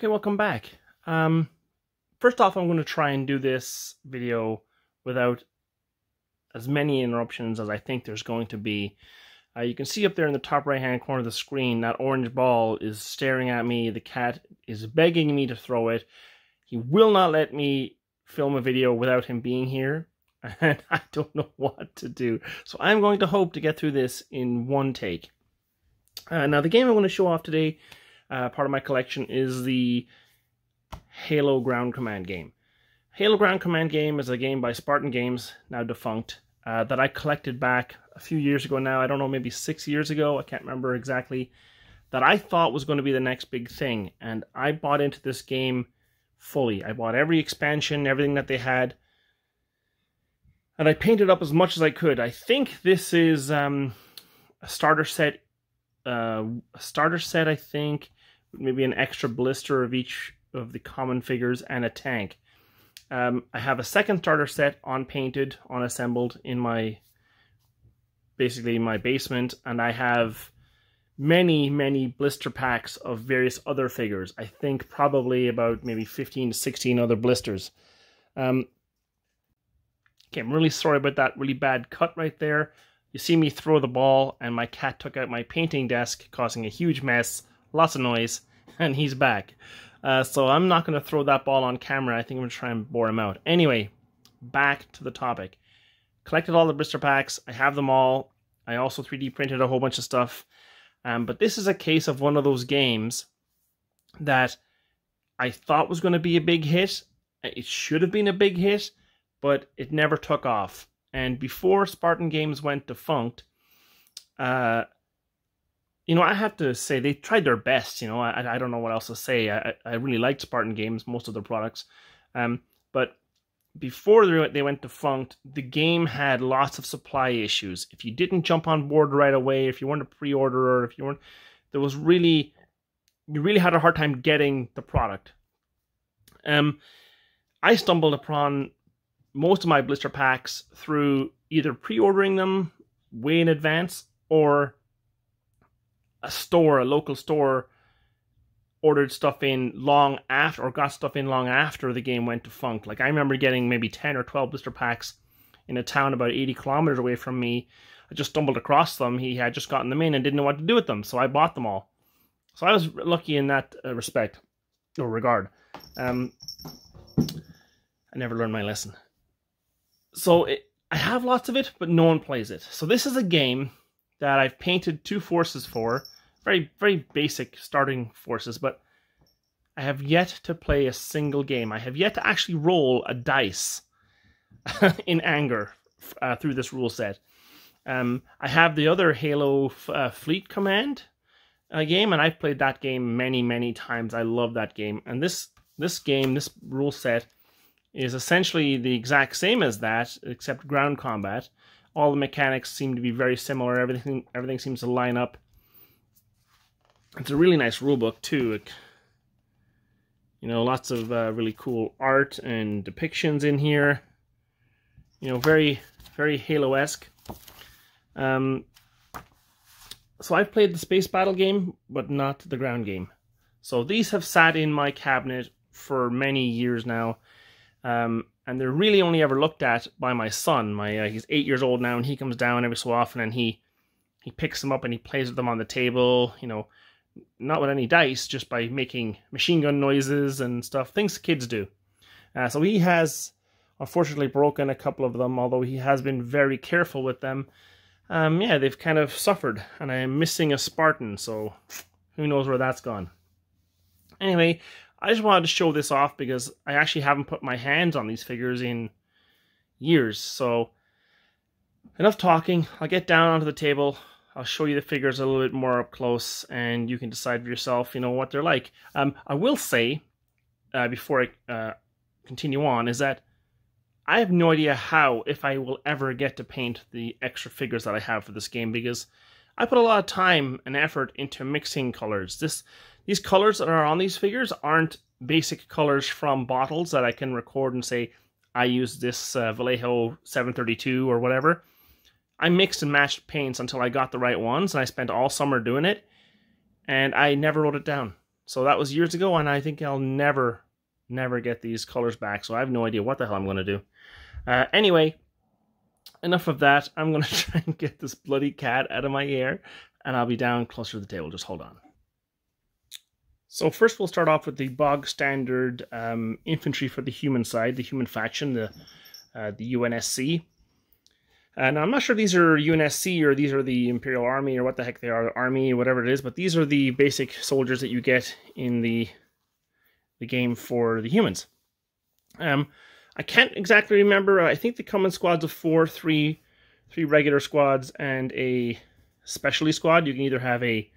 Okay, welcome back. First off, I'm going to try and do this video without as many interruptions as I think there's going to be. You can see up there in the top right hand corner of the screen, that orange ball is staring at me. The cat is begging me to throw it. He will not let me film a video without him being here, and I don't know what to do. So I'm going to hope to get through this in one take. Now the game I'm going to show off today, part of my collection, is the Halo Ground Command game. Halo Ground Command game is a game by Spartan Games, now defunct, that I collected back a few years ago now. I don't know, maybe 6 years ago, I can't remember exactly, that I thought was going to be the next big thing. And I bought into this game fully. I bought every expansion, everything that they had, and I painted up as much as I could. I think this is a starter set, I think, maybe an extra blister of each of the common figures and a tank. I have a second starter set unpainted, unassembled in my basement, and I have many blister packs of various other figures. I think probably about maybe 15 to 16 other blisters. Okay, I'm really sorry about that really bad cut right there. You see me throw the ball, and my cat took out my painting desk, causing a huge mess, lots of noise, and he's back. So I'm not going to throw that ball on camera. I think I'm going to try and bore him out. Anyway, back to the topic. Collected all the blister packs. I have them all. I also 3D printed a whole bunch of stuff. But this is a case of one of those games that I thought was going to be a big hit. It should have been a big hit, but it never took off. And before Spartan Games went defunct, I have to say they tried their best. I don't know what else to say. I really liked Spartan Games, most of their products. But before they went defunct, the game had lots of supply issues. If you didn't jump on board right away, if you weren't a pre-orderer, if you weren't, you really had a hard time getting the product. I stumbled upon most of my blister packs through either pre-ordering them way in advance, or a local store ordered stuff in long after, or got stuff in long after the game went defunct. Like, I remember getting maybe 10 or 12 blister packs in a town about 80 kilometers away from me. I just stumbled across them. He had just gotten them in and didn't know what to do with them, so I bought them all. So I was lucky in that respect, or regard. I never learned my lesson. So I have lots of it, but no one plays it. So this is a game that I've painted two forces for. Very basic starting forces, but I have yet to play a single game. I have yet to actually roll a dice in anger through this rule set. I have the other Halo Fleet Command game, and I've played that game many times. I love that game. And this rule set is essentially the exact same as that, except ground combat. All the mechanics seem to be very similar. Everything seems to line up. It's a really nice rulebook too. Lots of really cool art and depictions in here. Very Halo-esque. So I've played the space battle game, but not the ground game. So these have sat in my cabinet for many years now. And they're really only ever looked at by my son. He's 8 years old now, and he comes down every so often, and he picks them up and he plays with them on the table. Not with any dice, just by making machine gun noises and stuff, things kids do. So he has unfortunately broken a couple of them, although he has been very careful with them. Yeah, they've kind of suffered, and I am missing a Spartan, so who knows where that's gone. Anyway, I just wanted to show this off because I actually haven't put my hands on these figures in years. So enough talking. I'll get down onto the table. I'll show you the figures a little bit more up close, and you can decide for yourself, what they're like. I will say, before I continue on, is that I have no idea if I will ever get to paint the extra figures that I have for this game, because I put a lot of time and effort into mixing colors. These colors that are on these figures aren't basic colors from bottles that I can record and say, I use this Vallejo 732 or whatever. I mixed and matched paints until I got the right ones, and I spent all summer doing it, and I never wrote it down. So that was years ago, and I think I'll never get these colors back. So I have no idea what the hell I'm going to do. Anyway, enough of that. I'm going to try and get this bloody cat out of my hair, and I'll be down closer to the table. Just hold on. So first we'll start off with the bog standard infantry for the human side, the human faction, the UNSC. And I'm not sure if these are UNSC or these are the Imperial Army or what the heck they are, Army, whatever it is, but these are the basic soldiers that you get in the game for the humans. I can't exactly remember. I think they come in squads of 4, 3 regular squads and a specialty squad. You can either have a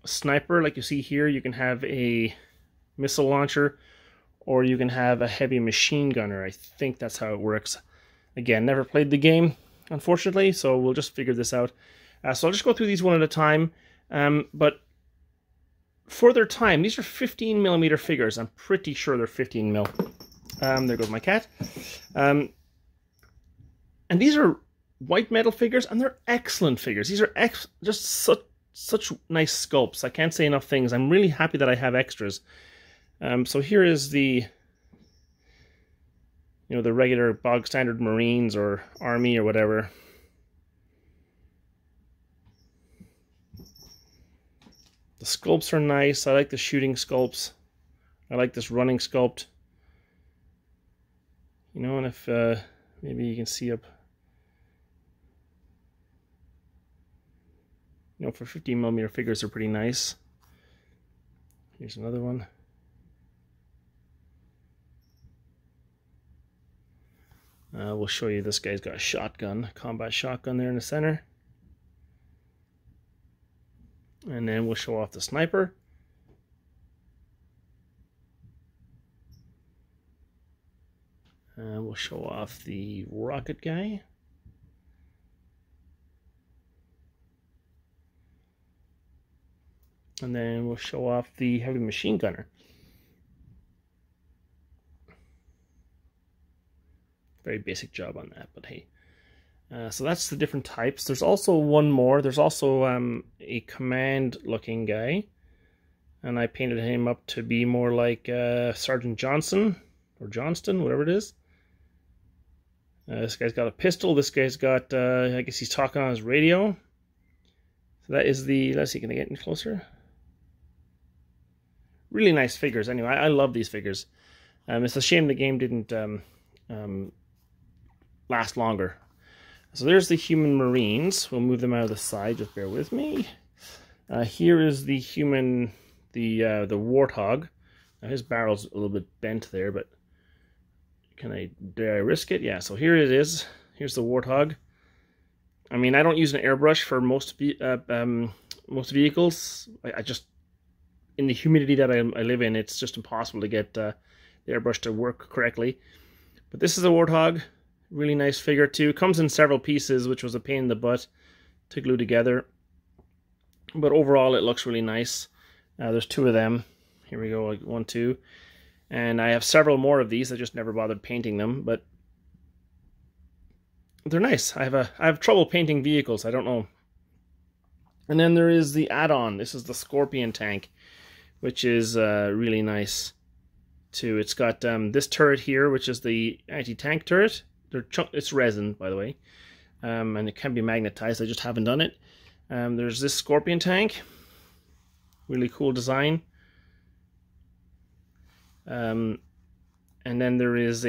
sniper, like you see here. You can have a missile launcher, or you can have a heavy machine gunner. I think that's how it works. Again, never played the game, unfortunately, so we'll just figure this out. So I'll just go through these one at a time. But for their time, these are 15mm figures. I'm pretty sure they're 15 mil. There goes my cat. And these are white metal figures, and they're excellent figures. These are just such nice sculpts. I can't say enough things. I'm really happy that I have extras. So here is the the regular bog standard Marines or Army or whatever. The sculpts are nice. I like the shooting sculpts. I like this running sculpt. And if maybe you can see up, for 15mm figures are pretty nice. Here's another one. We'll show you this guy's got a shotgun, combat shotgun there in the center. And then we'll show off the sniper. We'll show off the rocket guy. And then we'll show off the heavy machine gunner. Very basic job on that, but hey. So that's the different types. There's also one more. There's also a command looking guy. And I painted him up to be more like Sergeant Johnson or Johnston, whatever it is. This guy's got a pistol. This guy's got, I guess he's talking on his radio. So that is the, let's see, can I get any closer? Really nice figures. Anyway, I love these figures. It's a shame the game didn't last longer. So there's the human Marines. We'll move them out of the side. Just bear with me. Here is the human, the Warthog. Now his barrel's a little bit bent there, but dare I risk it? Yeah. So here it is. Here's the Warthog. I mean, I don't use an airbrush for most vehicles. I just, in the humidity that I live in, it's just impossible to get the airbrush to work correctly. But this is a Warthog. Really nice figure too. Comes in several pieces, which was a pain in the butt to glue together. But overall, it looks really nice. There's 2 of them. Here we go, like 1, 2. And I have several more of these. I just never bothered painting them, but they're nice. I have trouble painting vehicles. I don't know. And then there is the add-on. This is the Scorpion tank, which is really nice too. It's got this turret here, which is the anti-tank turret. It's resin, by the way, and it can be magnetized. I just haven't done it. There's this Scorpion tank, really cool design. And then there is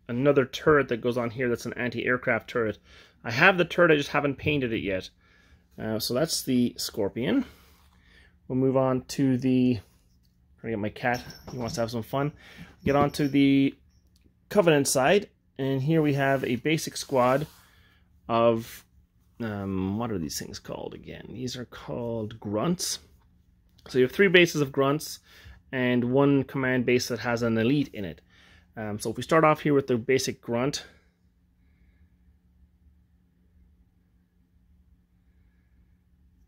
another turret that goes on here. That's an anti-aircraft turret. I have the turret. I just haven't painted it yet. So that's the Scorpion. We'll move on to the. I'm trying to get my cat. He wants to have some fun. Get on to the Covenant side. And here we have a basic squad of, what are these things called again? These are called grunts. So you have 3 bases of grunts and 1 command base that has an elite in it. So if we start off here with the basic grunt,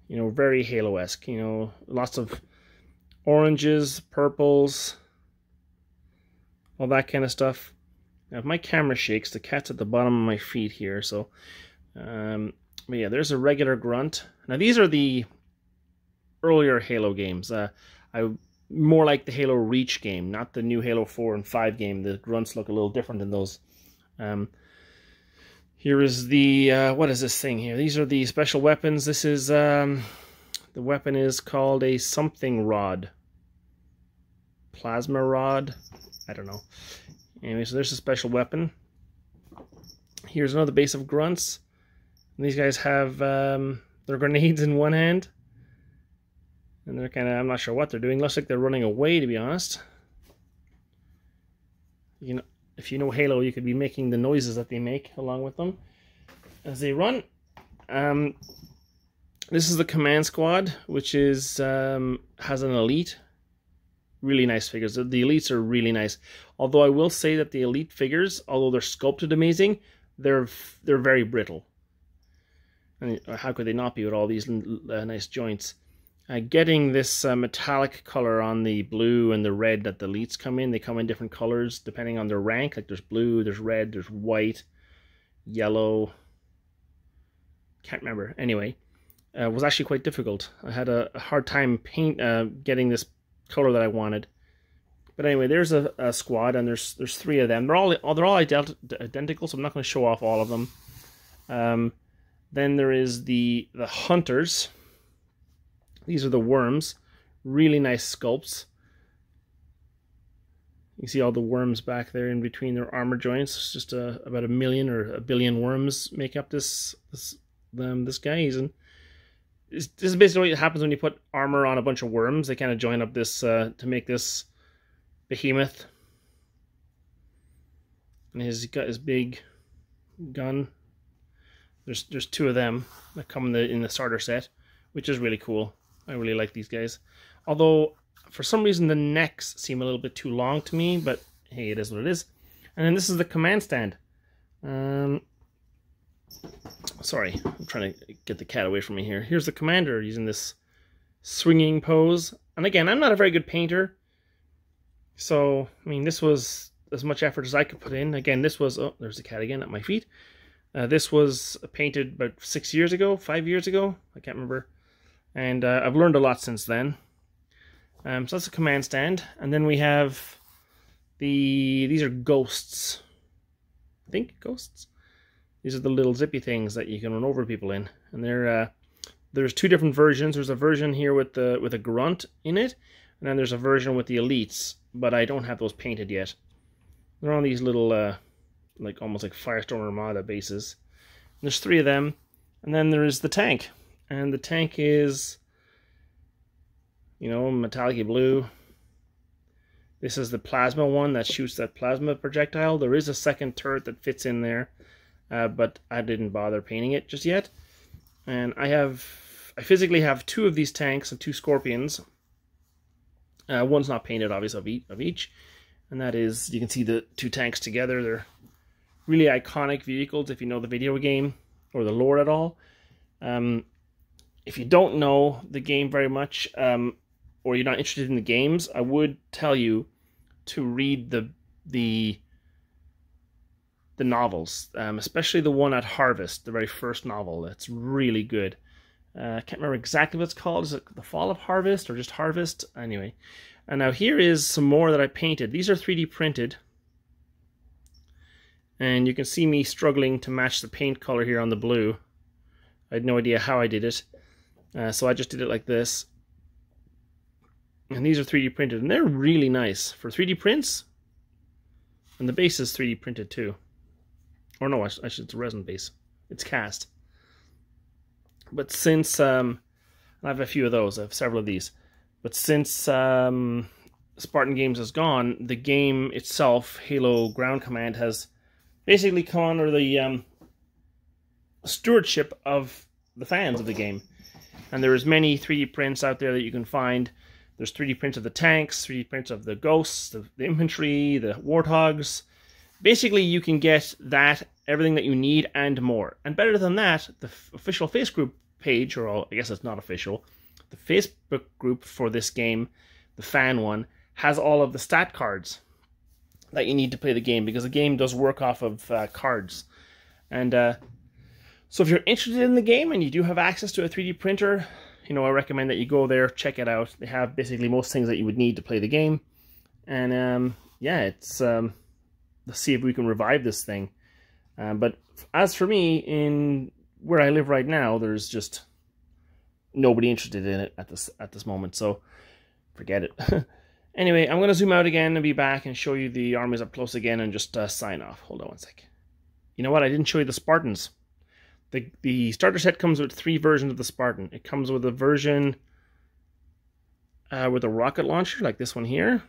very Halo-esque, lots of oranges, purples, all that kind of stuff. Now, if my camera shakes, the cat's at the bottom of my feet here, so, but yeah, there's a regular grunt. Now, these are the earlier Halo games. I more like the Halo Reach game, not the new Halo 4 and 5 game. The grunts look a little different in those. Here is the, what is this thing here? These are the special weapons. This is, the weapon is called a something rod. Plasma rod? I don't know. Anyway, so there's a special weapon. Here's another base of grunts. And these guys have their grenades in one hand. And they're kind of, I'm not sure what they're doing. Looks like they're running away, to be honest. You know, if you know Halo, you could be making the noises that they make along with them as they run. This is the command squad, which is has an elite. Really nice figures. The elites are really nice. Although I will say that the elite figures, although they're sculpted amazing, they're very brittle. And how could they not be with all these nice joints? Getting this metallic color on the blue and the red that the elites come in. They come in different colors depending on their rank. Like there's blue, there's red, there's white, yellow. Can't remember. Anyway, it was actually quite difficult. I had a hard time getting this color that I wanted. But anyway, there's a squad, and there's 3 of them. They're all identical, so I'm not going to show off all of them. Then there is the hunters. These are the worms. Really nice sculpts. You see all the worms back there in between their armor joints. It's just about 1 million or 1 billion worms make up this guy. This is basically what happens when you put armor on a bunch of worms. They kind of join up this to make this behemoth. And he's got his big gun. There's 2 of them that come in the starter set, which is really cool. I really like these guys. Although, for some reason, the necks seem a little bit too long to me, but hey, it is what it is. And then this is the command stand. Sorry, I'm trying to get the cat away from me here. Here's the commander using this swinging pose. And again, I'm not a very good painter. So, I mean, this was as much effort as I could put in. Again, this was... Oh, there's the cat again at my feet. This was painted about 6 years ago, 5 years ago. I can't remember. And I've learned a lot since then. So that's a command stand. And then we have these are ghosts. I think ghosts. These are the little zippy things that you can run over people in. And there's 2 different versions. There's a version here with a grunt in it. And then there's a version with the elites. But I don't have those painted yet. They're on these little, like almost like Firestorm Armada bases. And there's 3 of them. And then there is the tank. And the tank is, you know, metallic blue. This is the plasma one that shoots that plasma projectile. There is a second turret that fits in there, but I didn't bother painting it just yet. And I physically have 2 of these tanks and 2 scorpions. One's not painted, obviously, of each. And that is, you can see the 2 tanks together. They're really iconic vehicles if you know the video game or the lore at all. If you don't know the game very much, or you're not interested in the games, I would tell you to read the novels, especially the one at Harvest, the very first novel. That's really good. I can't remember exactly what it's called. Is it The Fall of Harvest or just Harvest? Anyway, and now here is some more that I painted. These are 3D printed, and you can see me struggling to match the paint color here on the blue. I had no idea how I did it. So I just did it like this. And these are 3D printed, and they're really nice for 3D prints. And the base is 3D printed too. Or no, actually it's a resin base. It's cast. But since, I have a few of those, I have several of these. But since Spartan Games is gone, the game itself, Halo Ground Command, has basically come under the stewardship of the fans of the game. And there's many 3D prints out there that you can find. There's 3D prints of the tanks, 3D prints of the ghosts, the infantry, the warthogs. Basically, you can get that, everything that you need, and more. And better than that, the official Facebook page, or I guess it's not official, the Facebook group for this game, the fan one, has all of the stat cards that you need to play the game, because the game does work off of cards. And so if you're interested in the game and you do have access to a 3D printer, you know, I recommend that you go there, check it out. They have basically most things that you would need to play the game. And yeah, it's let's see if we can revive this thing. But as for me, in where I live right now, there's just nobody interested in it at this moment, so forget it. Anyway, I'm going to zoom out again and be back and show you the armies up close again and just sign off. Hold on one sec. You know what? I didn't show you the Spartans. The starter set comes with 3 versions of the Spartan. It comes with a version with a rocket launcher, like this one here.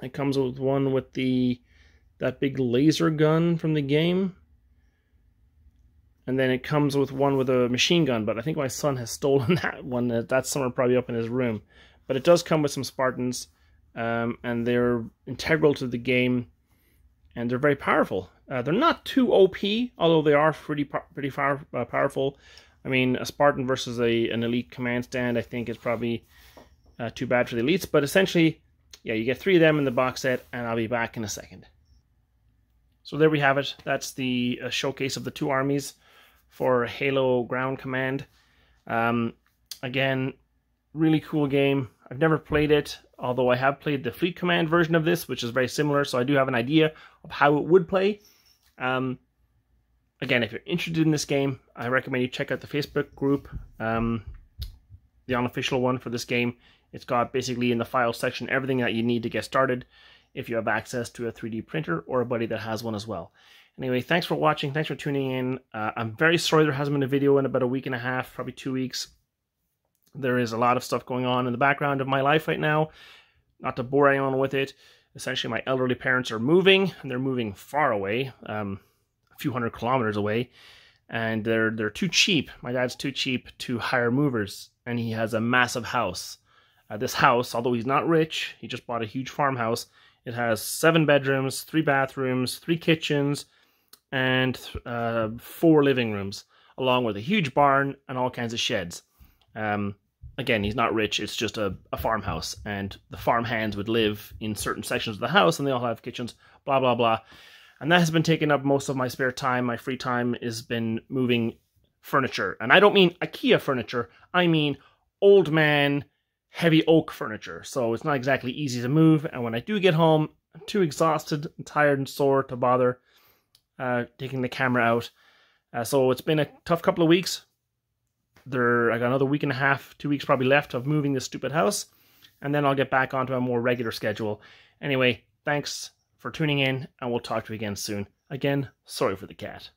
It comes with one with that big laser gun from the game. And then it comes with one with a machine gun, but I think my son has stolen that one. That's somewhere probably up in his room. But it does come with some Spartans, and they're integral to the game, and they're very powerful. They're not too OP, although they are pretty powerful. I mean, a Spartan versus an elite command stand, I think, is probably too bad for the elites. But essentially, yeah, you get 3 of them in the box set, and I'll be back in a second. So there we have it. That's the showcase of the 2 armies for Halo Ground Command. Again, really cool game. I've never played it, although I have played the Fleet Command version of this, which is very similar, so I do have an idea of how it would play. Again, if you're interested in this game, I recommend you check out the Facebook group, the unofficial one for this game. It's got basically in the files section everything that you need to get started if you have access to a 3D printer or a buddy that has one as well. Anyway, thanks for watching. Thanks for tuning in. I'm very sorry there hasn't been a video in about a week and a half, probably 2 weeks. There is a lot of stuff going on in the background of my life right now. Not to bore anyone with it. Essentially, my elderly parents are moving, and they're moving far away, a few hundred kilometers away. And they're too cheap. My dad's too cheap to hire movers, and he has a massive house. This house, although he's not rich, he just bought a huge farmhouse. It has 7 bedrooms, 3 bathrooms, 3 kitchens, and 4 living rooms, along with a huge barn and all kinds of sheds. Again, he's not rich, it's just a farmhouse, and the farm hands would live in certain sections of the house, and they all have kitchens, blah, blah, blah. And that has been taking up most of my spare time. My free time has been moving furniture. And I don't mean IKEA furniture, I mean old man, heavy oak furniture. So it's not exactly easy to move, and when I do get home, I'm too exhausted and tired and sore to bother taking the camera out. So it's been a tough couple of weeks. I got another week and a half, 2 weeks probably left of moving this stupid house, and then I'll get back onto a more regular schedule. Anyway, thanks for tuning in, and we'll talk to you again soon. Again, sorry for the cat.